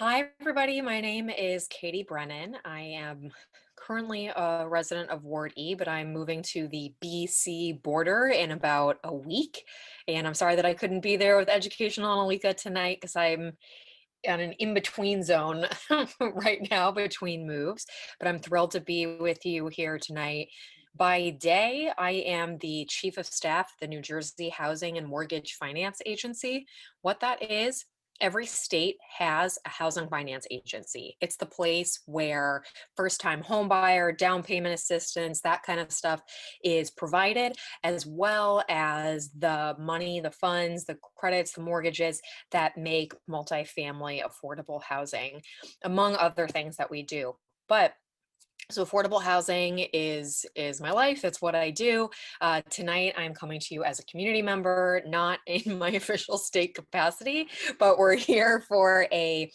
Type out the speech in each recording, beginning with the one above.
Hi, everybody. My name is Katie Brennan. I am currently a resident of Ward E, but I'm moving to the BC border in about a week. And I'm sorry that I couldn't be there with Education on Alika tonight because I'm on an in-between zone right now between moves. But I'm thrilled to be with you here tonight. By day, I am the Chief of Staff at the New Jersey Housing and Mortgage Finance Agency. What that is, every state has a housing finance agency. It's the place where first-time home buyer, down payment assistance, that kind of stuff is provided, as well as the money, the funds, the credits, the mortgages that make multifamily affordable housing, among other things that we do. But so affordable housing is my life. It's what I do. Tonight, I'm coming to you as a community member, not in my official state capacity, but we're here for a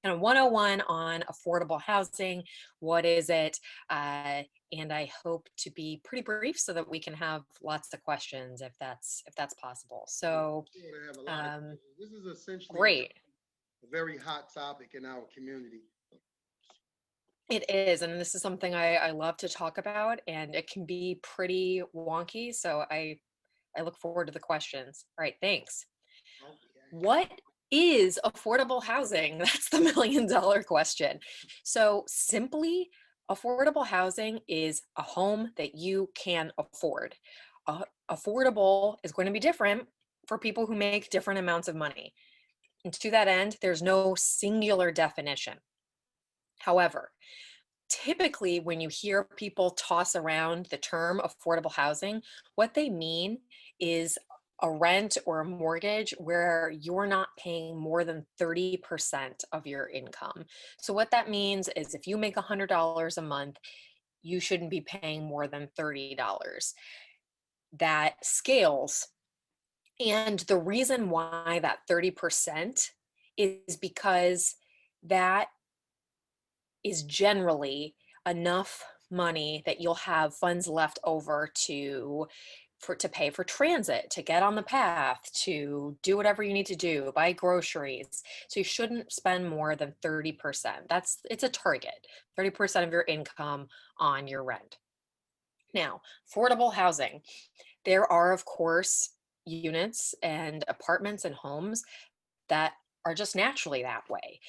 kind of 101 on affordable housing. What is it? And I hope to be pretty brief so that we can have lots of questions if that's possible. So, Sure, to have a lot of um, questions. This is essentially great. a very hot topic in our community. It is, and this is something I love to talk about, and it can be pretty wonky. So I look forward to the questions. All right, thanks. Okay. What is affordable housing? That's the million-dollar question. So simply, affordable housing is a home that you can afford. Affordable is going to be different for people who make different amounts of money. And to that end, there's no singular definition. However, typically when you hear people toss around the term affordable housing, what they mean is a rent or a mortgage where you're not paying more than 30% of your income. So what that means is if you make $100 a month, you shouldn't be paying more than $30. That scales. And the reason why that 30% is because that is generally enough money that you'll have funds left over to pay for transit, to get on the path, to do whatever you need to do, buy groceries. So you shouldn't spend more than 30%. It's a target, 30% of your income on your rent. Now, affordable housing. There are, of course, units and apartments and homes that are just naturally that way.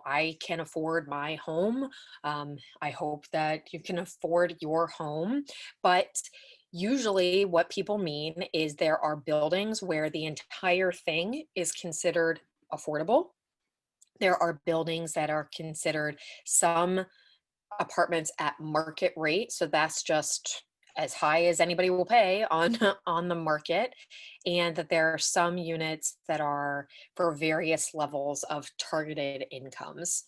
I can afford my home. I hope that you can afford your home. But usually, what people mean is there are buildings where the entire thing is considered affordable. There are buildings that are considered some apartments at market rate. So that's just as high as anybody will pay on on the market, and that there are some units that are for various levels of targeted incomes.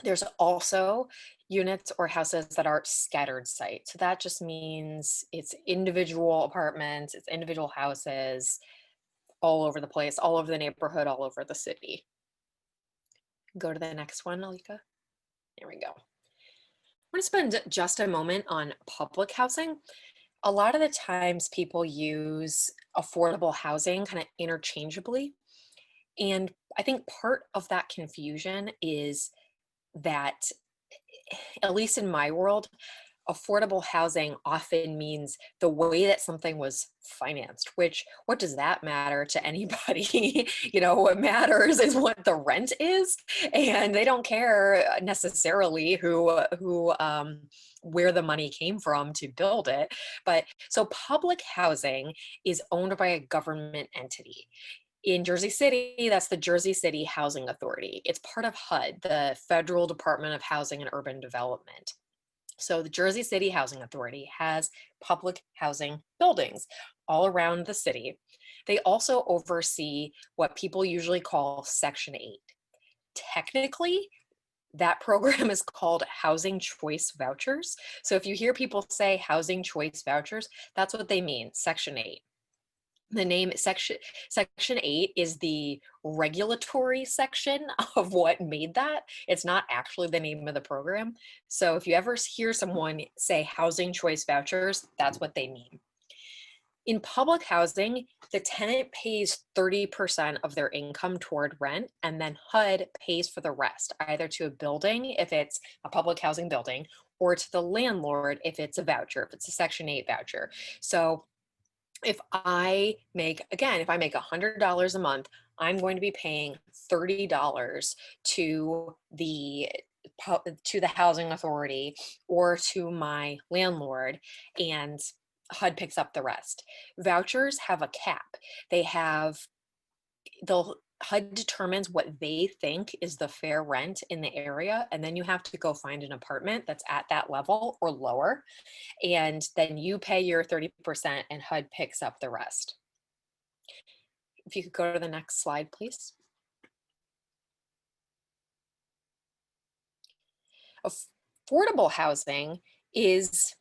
There's also units or houses that are scattered site. So that just means it's individual apartments, it's individual houses all over the place, all over the neighborhood, all over the city. Go to the next one, Alika. There we go. I want to spend just a moment on public housing. A lot of the times people use affordable housing kind of interchangeably. And I think part of that confusion is that, at least in my world, affordable housing often means the way that something was financed, which what does that matter to anybody? What matters is what the rent is, and they don't care necessarily who where the money came from to build it. But so public housing is owned by a government entity. In Jersey City, that's the Jersey City Housing Authority. It's part of HUD, the Federal Department of Housing and Urban Development. So the Jersey City Housing Authority has public housing buildings all around the city. They also oversee what people usually call Section 8. Technically, that program is called Housing Choice Vouchers. So if you hear people say Housing Choice Vouchers, that's what they mean, Section 8. The name section 8 is the regulatory section of what made that. It's not actually the name of the program. So if you ever hear someone say housing choice vouchers, that's what they mean. In public housing, the tenant pays 30% of their income toward rent, and then HUD pays for the rest, either to a building if it's a public housing building, or to the landlord if it's a voucher, if it's a Section 8 voucher. So if I make, again, if I make $100 a month, I'm going to be paying $30 to the housing authority or to my landlord, and HUD picks up the rest. Vouchers have a cap. They'll HUD determines what they think is the fair rent in the area, and then you have to go find an apartment that's at that level or lower, and then you pay your 30% and HUD picks up the rest. If you could go to the next slide, please. Affordable housing is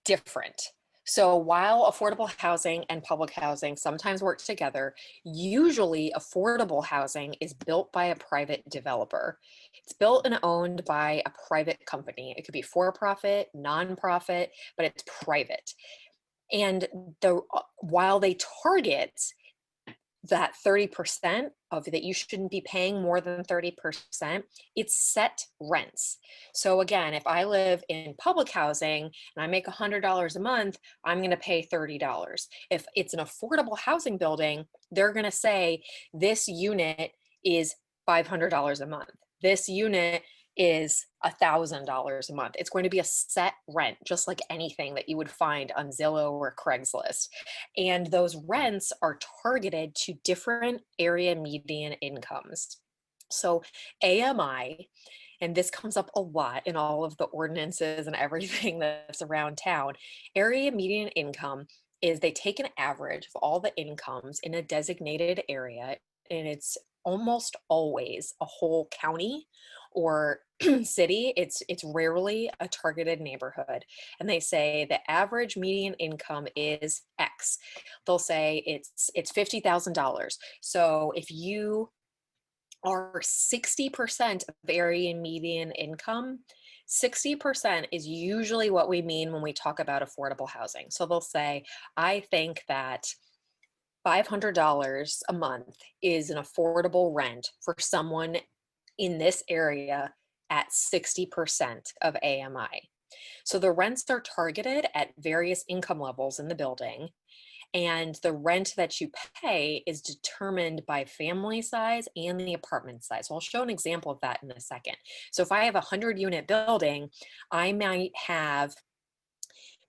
different. So while affordable housing and public housing sometimes work together, usually affordable housing is built by a private developer. It's built and owned by a private company. It could be for-profit, nonprofit, but it's private. And while they target that 30% of that you shouldn't be paying more than 30%, it's set rents. So again, if I live in public housing and I make $100 a month, I'm going to pay $30. If it's an affordable housing building, they're going to say this unit is $500 a month. This unit is $1,000 a month. It's going to be a set rent, just like anything that you would find on Zillow or Craigslist. And those rents are targeted to different area median incomes. So AMI, and this comes up a lot in all of the ordinances and everything that's around town, area median income is they take an average of all the incomes in a designated area, and it's almost always a whole county or city. It's rarely a targeted neighborhood, and they say the average median income is X. They'll say it's $50,000. So if you are 60% of area median income, 60% is usually what we mean when we talk about affordable housing. So they'll say, I think that $500 a month is an affordable rent for someone in this area at 60% of AMI. So the rents are targeted at various income levels in the building, and the rent that you pay is determined by family size and the apartment size. So I'll show an example of that in a second. So if I have a 100-unit building, I might have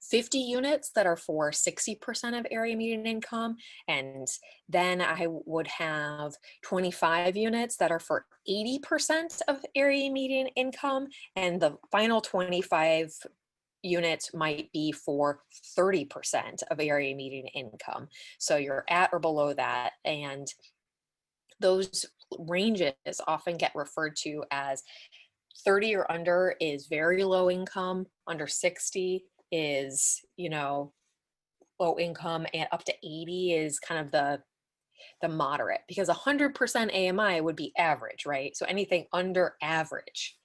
50 units that are for 60% of area median income, and then I would have 25 units that are for 80% of area median income, and the final 25 units might be for 30% of area median income. So you're at or below that, and those ranges often get referred to as 30 or under is very low income, under 60 is, low income, and up to 80 is kind of the moderate, because 100% AMI would be average, right? So anything under average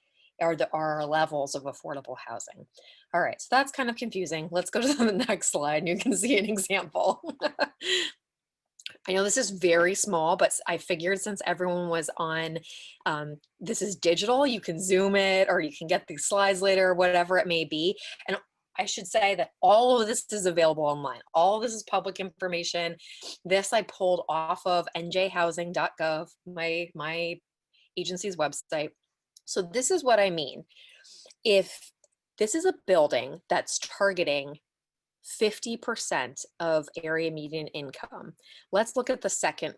are levels of affordable housing. All right, so that's kind of confusing. Let's go to the next slide and you can see an example. I know this is very small, but I figured since everyone was on, this is digital, you can zoom it or you can get these slides later, whatever it may be. And I should say that all of this is available online. All of this is public information. This I pulled off of njhousing.gov, my agency's website. So this is what I mean. If this is a building that's targeting 50% of area median income, let's look at the second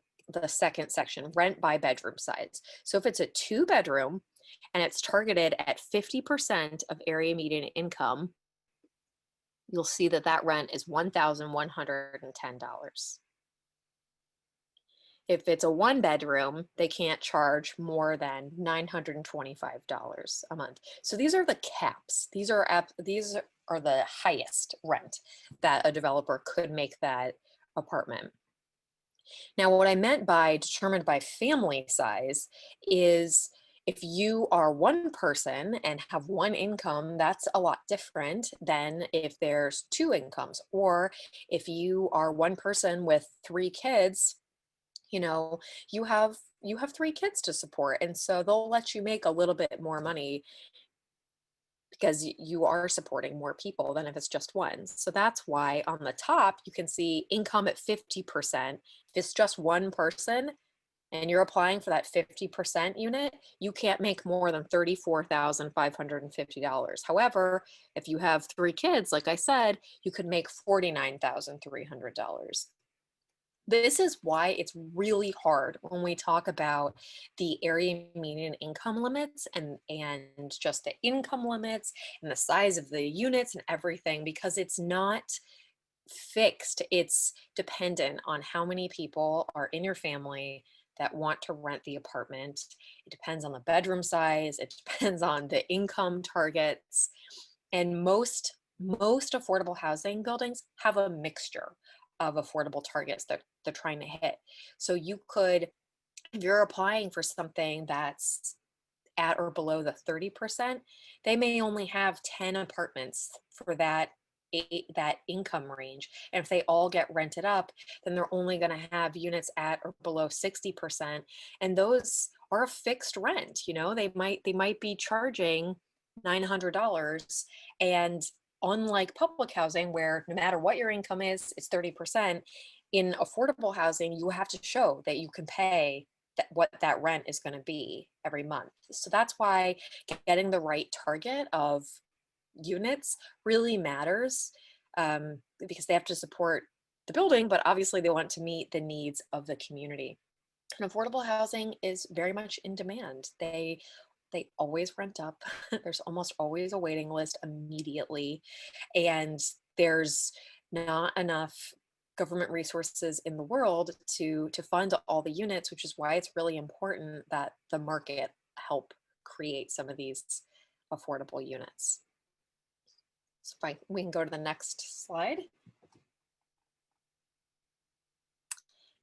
section, rent by bedroom size. So if it's a 2-bedroom and it's targeted at 50% of area median income, you'll see that that rent is $1,110. If it's a 1-bedroom, they can't charge more than $925 a month. So these are the caps. These are the highest rent that a developer could make that apartment. Now, what I meant by determined by family size is If you are one person and have one income, that's a lot different than if there's two incomes. Or if you are one person with three kids, you know, you have three kids to support. And so they'll let you make a little bit more money because you are supporting more people than if it's just one. So that's why on the top you can see income at 50%. If it's just one person, and you're applying for that 50% unit, you can't make more than $34,550. However, if you have three kids, like I said, you could make $49,300. This is why it's really hard when we talk about the area median income limits and just the income limits and the size of the units and everything, because it's not fixed. It's dependent on how many people are in your family that want to rent the apartment. It depends on the bedroom size. It depends on the income targets. And most affordable housing buildings have a mixture of affordable targets that they're trying to hit. So you could, if you're applying for something that's at or below the 30%, they may only have 10 apartments for that income range. And if they all get rented up, then they're only going to have units at or below 60%. And those are a fixed rent. They might be charging $900. And unlike public housing, where no matter what your income is, it's 30%, in affordable housing, you have to show that you can pay what that rent is going to be every month. So that's why getting the right target of units really matters, because they have to support the building, but obviously they want to meet the needs of the community. And affordable housing is very much in demand. They always rent up. There's almost always a waiting list immediately, and there's not enough government resources in the world to fund all the units, which is why it's really important that the market help create some of these affordable units. So we can go to the next slide.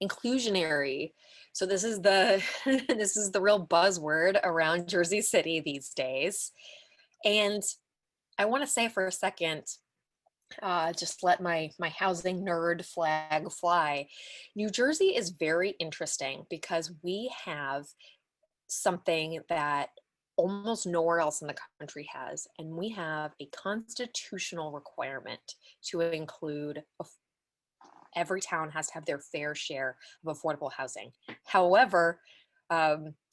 Inclusionary. So this is the this is the real buzzword around Jersey City these days. And I want to say for a second, just let my housing nerd flag fly. New Jersey is very interesting because we have something that almost nowhere else in the country has, and we have a constitutional requirement to include every town has to have their fair share of affordable housing. However,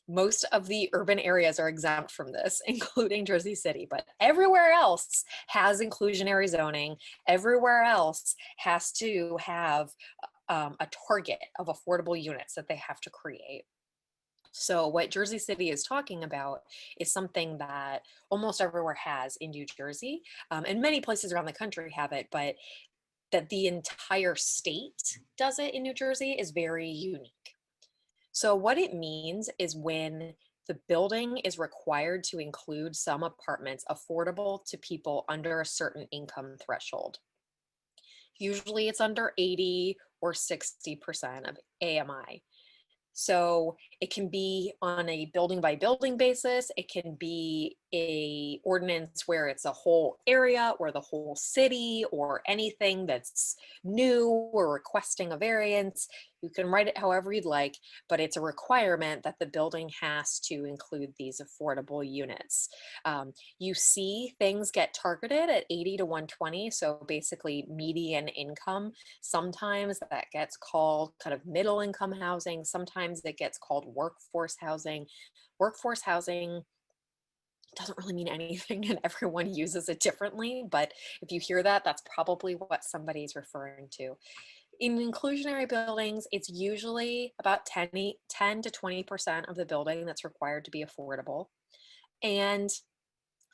most of the urban areas are exempt from this, including Jersey City, but everywhere else has inclusionary zoning. Everywhere else has to have a target of affordable units that they have to create. So what Jersey City is talking about is something that almost everywhere has in New Jersey, and many places around the country have it, but that the entire state does it in New Jersey is very unique. So what it means is when the building is required to include some apartments affordable to people under a certain income threshold. Usually it's under 80 or 60% of AMI. So it can be on a building by building basis. It can be a ordinance where it's a whole area or the whole city or anything that's new or requesting a variance. You can write it however you'd like, but it's a requirement that the building has to include these affordable units. You see things get targeted at 80 to 120. So basically median income. Sometimes that gets called kind of middle income housing. Sometimes it gets called workforce housing. Workforce housing doesn't really mean anything and everyone uses it differently. But if you hear that, that's probably what somebody's referring to. In inclusionary buildings, it's usually about 10 to 20% of the building that's required to be affordable. And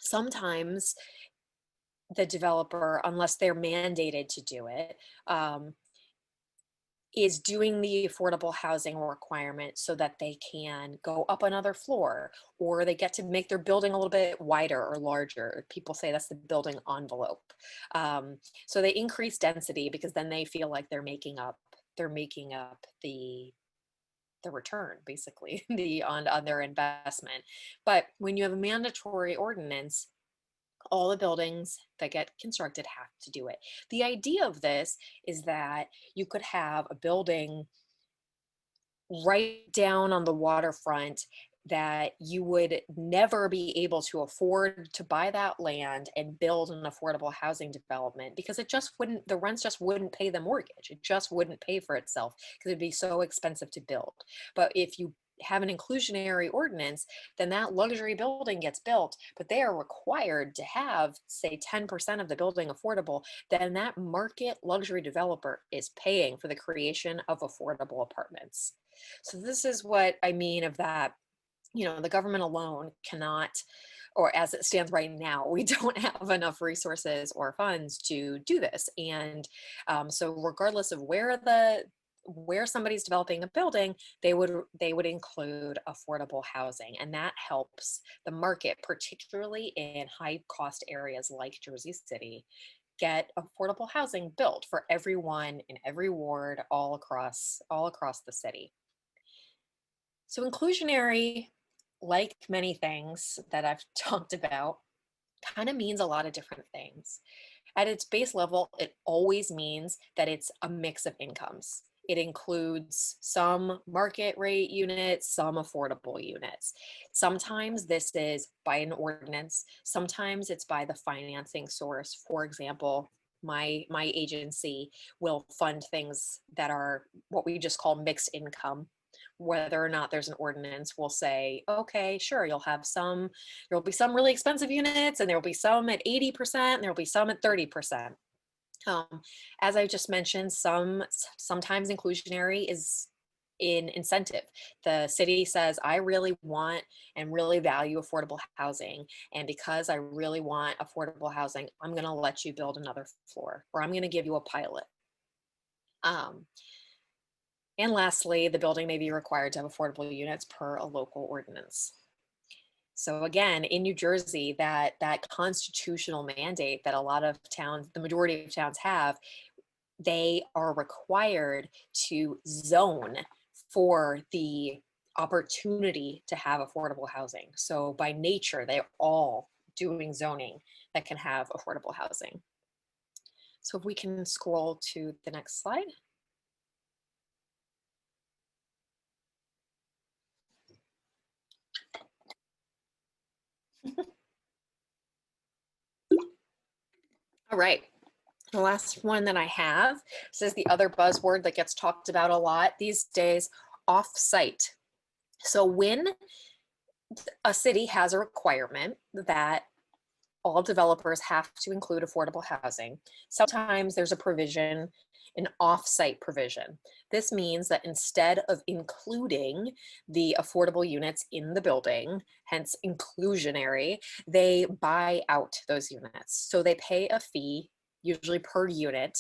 sometimes the developer, unless they're mandated to do it, is doing the affordable housing requirement so that they can go up another floor, or they get to make their building a little bit wider or larger. People say that's the building envelope. So they increase density because then they feel like they're making up the the return, basically, on their investment. But when you have a mandatory ordinance, all the buildings that get constructed have to do it. The idea of this is that you could have a building right down on the waterfront that you would never be able to afford to buy that land and build an affordable housing development, because it just wouldn't, the rents just wouldn't pay the mortgage. It just wouldn't pay for itself because it'd be so expensive to build. But if you have an inclusionary ordinance, then that luxury building gets built, but they are required to have, say, 10% of the building affordable. Then that market luxury developer is paying for the creation of affordable apartments. So this is what I mean of that, the government alone cannot, or as it stands right now, we don't have enough resources or funds to do this. And so regardless of where somebody's developing a building, they would include affordable housing, and that helps the market, particularly in high cost areas like Jersey City, get affordable housing built for everyone in every ward all across the city. So inclusionary, like many things that I've talked about, kind of means a lot of different things. At its base level, it always means that it's a mix of incomes. It includes some market rate units, some affordable units. Sometimes this is by an ordinance, sometimes it's by the financing source. For example, my agency will fund things that are what we just call mixed income. Whether or not there's an ordinance, we'll say, okay, sure, there'll be some really expensive units, and there'll be some at 80%, and there'll be some at 30%. Um, as I just mentioned, sometimes inclusionary is in incentive. The city says, I really want and really value affordable housing. And because I really want affordable housing, I'm going to let you build another floor, or I'm going to give you a pilot. Um, and lastly, the building may be required to have affordable units per a local ordinance. So again, in New Jersey, that constitutional mandate that a lot of towns, the majority of towns have, they are required to zone for the opportunity to have affordable housing. So by nature, they're all doing zoning that can have affordable housing. So if we can scroll to the next slide. All right. The last one that I have, this is the other buzzword that gets talked about a lot these days, offsite. So when a city has a requirement that all developers have to include affordable housing, sometimes there's a provision, an offsite provision. This means that instead of including the affordable units in the building, hence inclusionary, they buy out those units. So they pay a fee, usually per unit,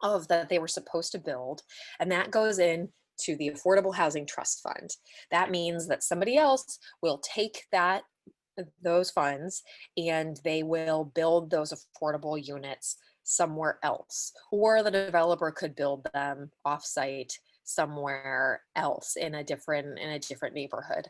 of that they were supposed to build, and that goes in to the Affordable Housing Trust Fund. That means that somebody else will take those funds and they will build those affordable units somewhere else, or the developer could build them offsite somewhere else in a different neighborhood.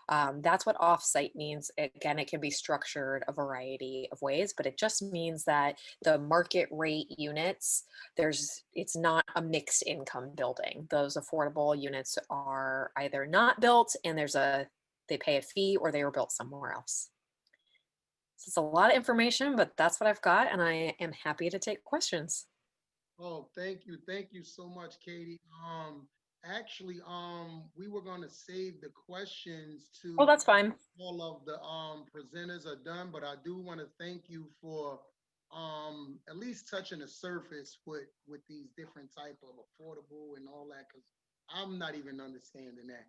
That's what offsite means. Again, it can be structured a variety of ways, but it just means that the market rate units, it's not a mixed income building. Those affordable units are either not built and they pay a fee, or they were built somewhere else. So it's a lot of information, but that's what I've got, and I am happy to take questions. Oh, thank you. Thank you so much, Katie. Actually, we were gonna save the questions Oh, to that's fine. all of the presenters are done, but I do want to thank you for at least touching the surface with these different type of affordable and all that, because I'm not even understanding that.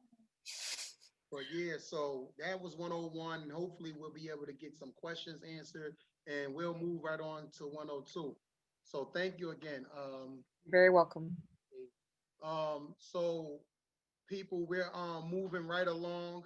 But yeah, so that was 101, and hopefully we'll be able to get some questions answered, and we'll move right on to 102. So thank you again. You're very welcome. So people, we're moving right along.